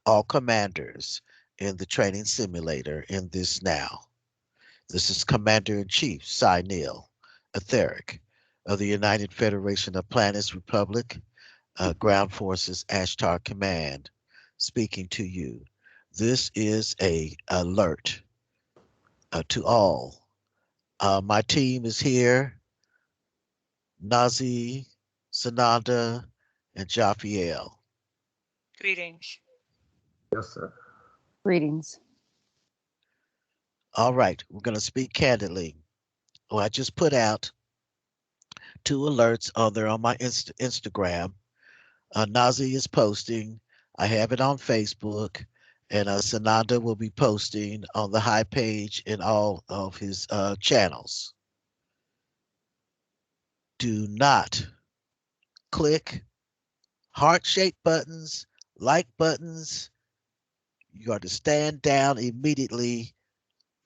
all commanders in the training simulator in this now. This is Commander-in-Chief Cy Neil Etheric of the United Federation of Planets Republic, Ground Forces Ashtar Command, speaking to you. This is a alert to all. My team is here, Nazi, Sananda, and Jafiel. Greetings. Yes, sir. Greetings. All right, we're going to speak candidly. Well, I just put out two alerts on there on my Instagram. Nazi is posting. I have it on Facebook, and Sananda will be posting on the high page in all of his channels. Do not click heart-shaped buttons, like buttons. You are to stand down immediately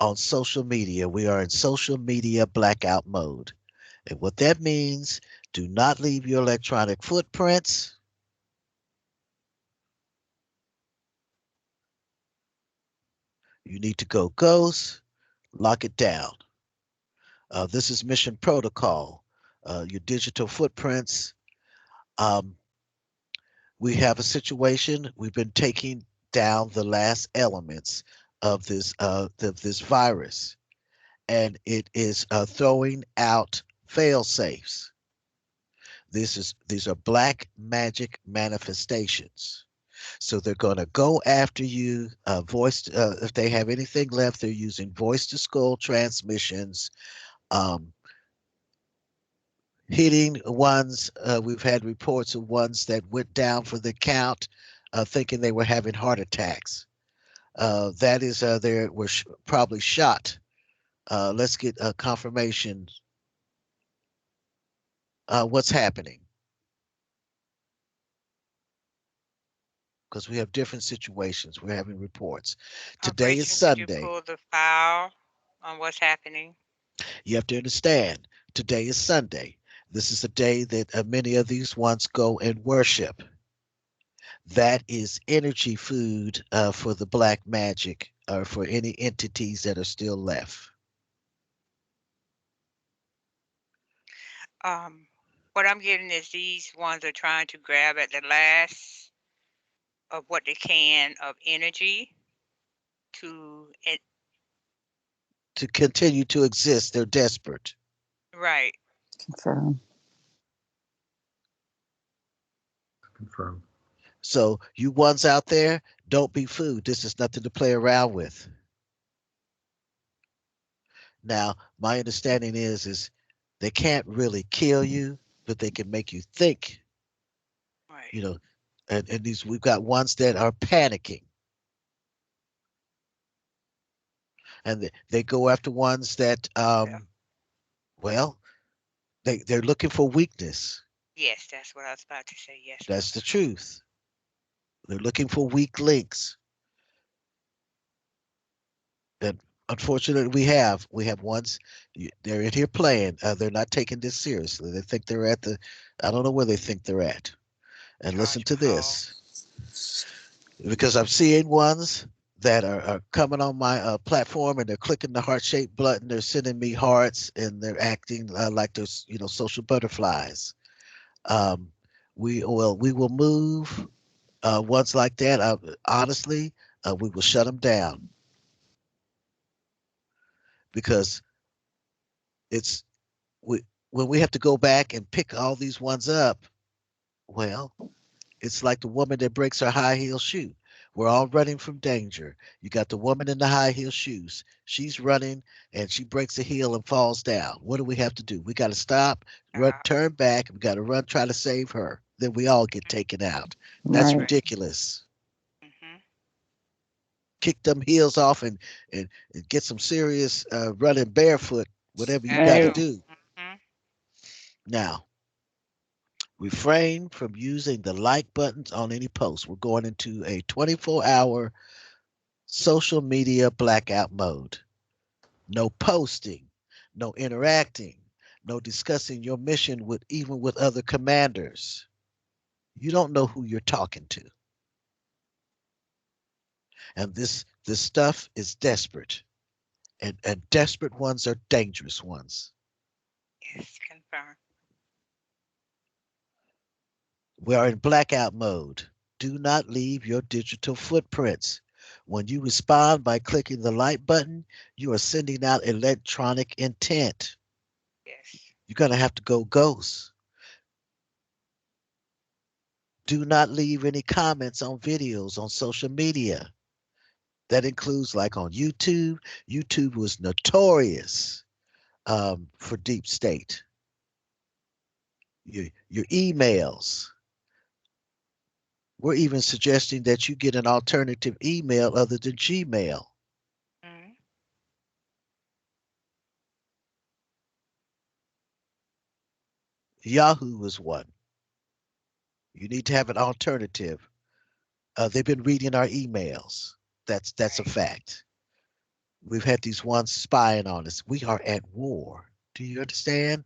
on social media. We are in social media blackout mode. And what that means, do not leave your electronic footprints. You need to go ghost, lock it down. This is mission protocol. Your digital footprints. Um, we have a situation. We've been taking down the last elements of this virus, and it is throwing out fail safes. These are black magic manifestations. So they're going to go after you. If they have anything left, they're using voice to skull transmissions. Um, Hitting ones. We've had reports of ones that went down for the count, thinking they were having heart attacks. That is, they were probably shot. Let's get a confirmation. What's happening? Because we have different situations. We're having reports. Today is Operation, could you Sunday. pull the file on what's happening? You have to understand, today is Sunday. This is a day that many of these ones go and worship. That is energy food for the black magic or for any entities that are still left. Um, what I'm getting is these ones are trying to grab at the last of what they can of energy to it. To continue to exist, they're desperate. Right. Confirm. Confirm. So you ones out there, don't be food. This is nothing to play around with. Now, my understanding is they can't really kill you, but they can make you think. Right. You know, and these we've got ones that are panicking, and they go after ones that Yeah. well, they're looking for weakness. Yes, that's what I was about to say. Yes, That's the brother. truth. They're looking for weak links. And unfortunately, we have ones they're in here playing. They're not taking this seriously. They think they're at the. I don't know where they think they're at. And listen Taj to Mahal. this, because I'm seeing ones that are coming on my platform and they're clicking the heart shaped button. They're sending me hearts and they're acting like they're social butterflies. Um, we will move ones like that. Honestly, we will shut them down because it's we when we have to go back and pick all these ones up. Well, it's like the woman that breaks her high heel shoe. We're all running from danger. You got the woman in the high heel shoes. She's running and she breaks a heel and falls down. What do we have to do? We got to stop, run, Uh, turn back. We got to run, try to save her. Then we all get taken out. That's Right. right. ridiculous. Mhm. Kick them heels off and get some serious running barefoot, whatever you Got got to Right. to. do. Mhm. Now, refrain from using the like buttons on any post. We're going into a 24-hour social media blackout mode. No posting, no interacting, no discussing your mission with even with other commanders. You don't know who you're talking to. And this stuff is desperate. And desperate ones are dangerous ones. Yes, confirm. We are in blackout mode. Do not leave your digital footprints. When you respond by clicking the like button, you are sending out electronic intent. Yes. You're going to have to go ghost. Do not leave any comments on videos on social media. That includes like on YouTube. YouTube was notorious for deep state. Your emails. We're even suggesting that you get an alternative email other than Gmail. Mm-hmm. Yahoo is one. You need to have an alternative. They've been reading our emails. That's a Right. fact. We've had these ones spying on us. We are at war. Do you understand?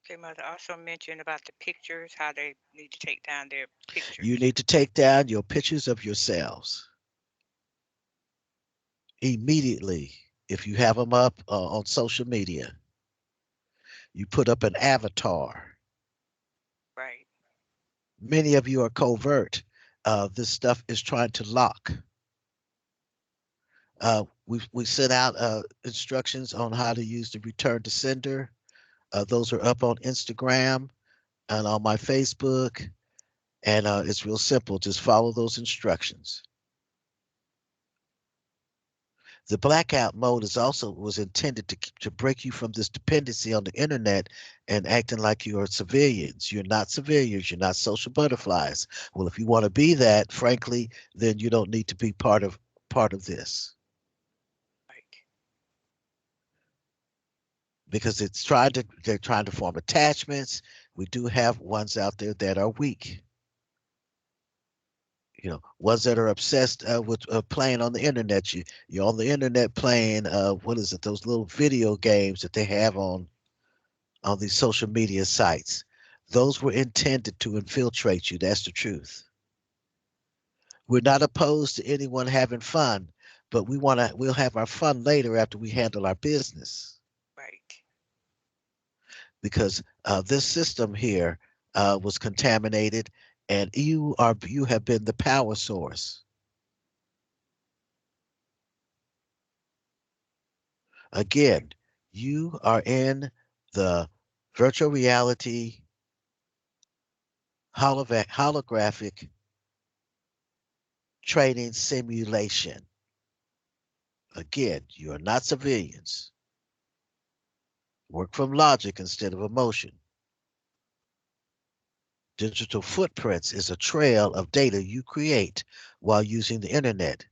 Okay, Mother also mentioned about the pictures, how they need to take down their You pictures. need to take down your pictures of yourselves immediately. If you have them up on social media, you put up an avatar. Right. Many of you are covert. This stuff is trying to lock. We sent out instructions on how to use the return to sender. Those are up on Instagram and on my Facebook, and it's real simple. Just follow those instructions. The blackout mode is also was intended to break you from this dependency on the internet and acting like you are civilians. You're not civilians. You're not social butterflies. Well, if you want to be that, frankly, then you don't need to be part of this Right. because they're trying to form attachments. We do have ones out there that are weak. Ones that are obsessed with playing on the internet. You're on the internet playing what is it? Those little video games that they have on these social media sites. Those were intended to infiltrate you. That's the truth. We're not opposed to anyone having fun, but we'll have our fun later after we handle our business Right. because this system here was contaminated, and you have been the power source. Again, you are in the virtual reality holographic training simulation. Again, you are not civilians. Work from logic instead of emotion. Digital footprints is a trail of data you create while using the internet.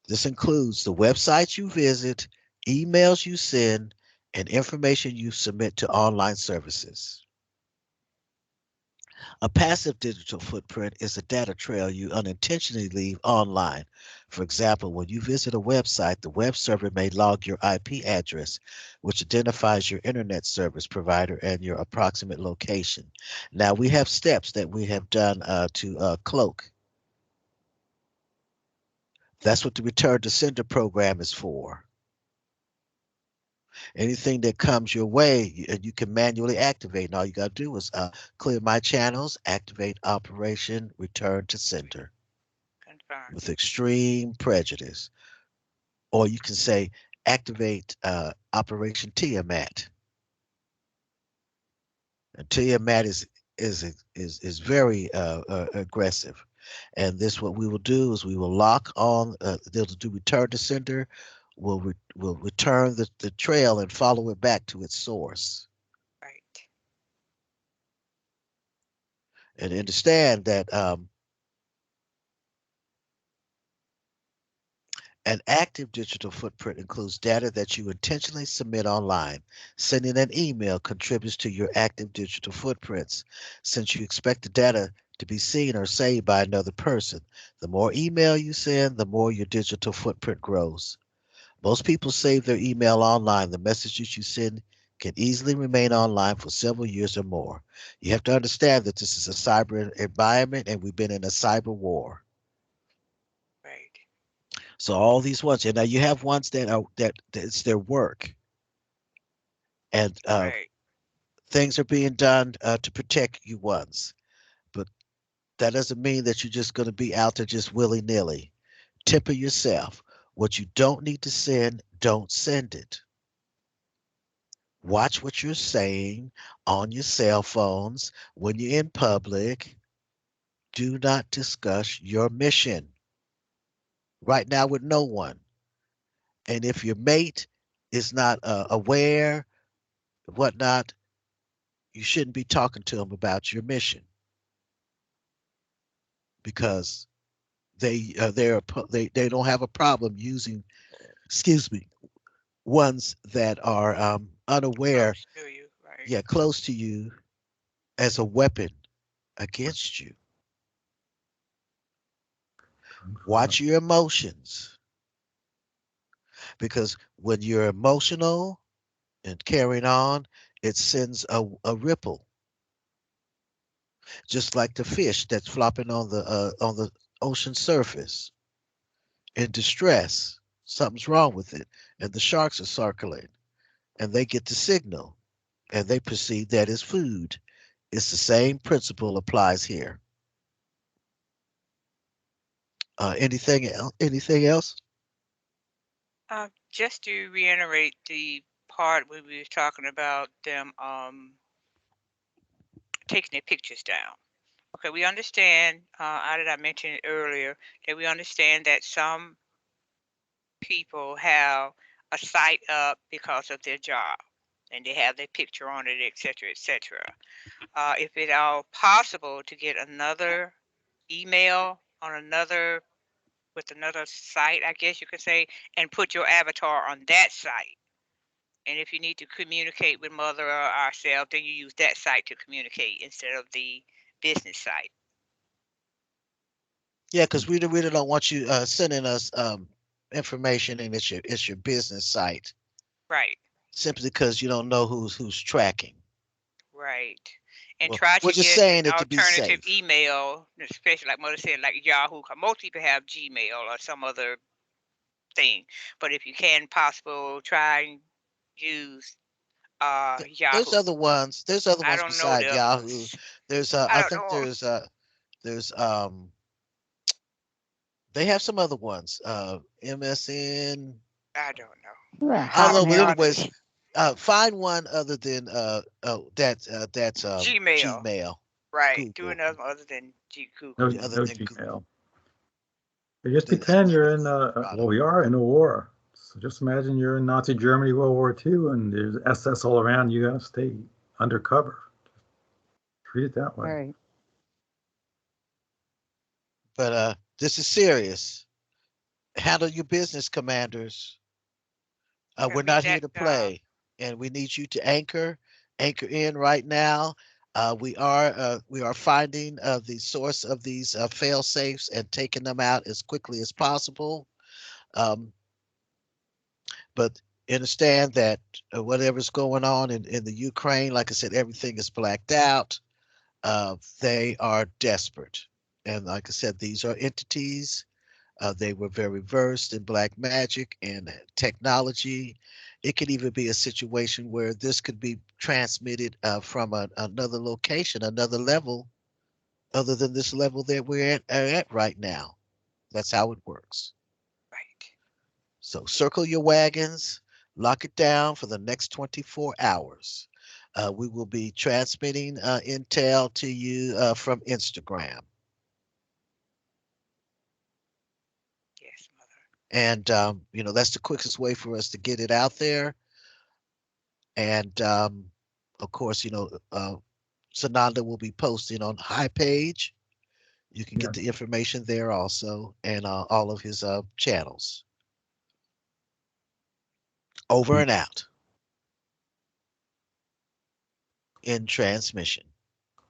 This includes the websites you visit, emails you send, and information you submit to online services. A passive digital footprint is a data trail you unintentionally leave online. For example, when you visit a website, the web server may log your IP address, which identifies your internet service provider and your approximate location. Now, we have steps that we have done to cloak. That's what the return to sender program is for. Anything that comes your way, you can manually activate. And all you got to do is clear my channels, activate Operation Return to Sender Confirm. with extreme prejudice. Or you can say activate Operation Tiamat. And Tiamat is very aggressive. And this what we will do is we will lock on. They'll do return to sender. We'll return the trail and follow it back to its source. Right. And understand that an active digital footprint includes data that you intentionally submit online. Sending an email contributes to your active digital footprints. Since you expect the data to be seen or saved by another person, the more email you send, the more your digital footprint grows. Most people save their email online. The messages you send can easily remain online for several years or more. You have to understand that this is a cyber environment and we've been in a cyber war. So all these ones, and now you have ones that it's their work, and Right. things are being done to protect you ones. But that doesn't mean that you're just going to be out there just willy nilly. Temper yourself. What you don't need to send, don't send it. Watch what you're saying on your cell phones when you're in public. Do not discuss your mission right now with no one. And if your mate is not aware, whatnot, you shouldn't be talking to them about your mission because they don't have a problem using, excuse me, ones that are unaware, Close to you. Right. yeah, close to you as a weapon against you. Confirm. Watch your emotions because when you're emotional and carrying on, it sends a ripple, just like the fish that's flopping on the ocean surface in distress. Something's wrong with it, and the sharks are circling, and they get the signal, and they perceive that as food. It's the same principle applies here. Anything else? Anything else? Just to reiterate the part where we was talking about them taking their pictures down. Okay, we understand, how did I mention it earlier, that we understand that some people have a site up because of their job and they have their picture on it, et cetera, et cetera. If it all possible to get another email on another with another site, I guess you could say, and put your avatar on that site. And if you need to communicate with mother or ourselves, then you use that site to communicate instead of the business site. Yeah, because we really don't want you sending us information, and it's your business site Right, simply because you don't know who's tracking. right. And Well, try we're to just get saying an it to be alternative safe. email, especially like mother said, like Yahoo. 'Cause most people have Gmail or some other thing. But if you can possible, try and use There's Yahoo. other ones. There's other I ones don't know besides the other Yahoo. ones. There's I I don't think know 'em. there's they have some other ones. MSN. I don't know. Yeah, I don't I'll know, be but Hotmail. anyways, honest. find one other than that's Gmail. Gmail, Right. Do Google, another other than No, Google. other no than Google. Gmail. You just Then that pretend would be you're in, well, product. we are in a war. So just imagine you're in Nazi Germany, World War II, and there's SS all around. You got to stay undercover. Treat it that way. Right. But this is serious. Handle your business, commanders. Okay, We're meet not that here to play, and we need you to anchor in right now. We are finding the source of these fail safes and taking them out as quickly as possible. Um, but understand that whatever's going on in the Ukraine, like I said, everything is blacked out. They are desperate, and like I said, these are entities. They were very versed in black magic and technology. It could even be a situation where this could be transmitted from another location, another level, other than this level that we're at right now. That's how it works. right. So circle your wagons, lock it down for the next 24 hours. We will be transmitting intel to you from Instagram. Yes, mother. And, that's the quickest way for us to get it out there. And of course, Sananda will be posting on High Page. You can Yeah. get the information there also, and all of his channels. Over and out in transmission.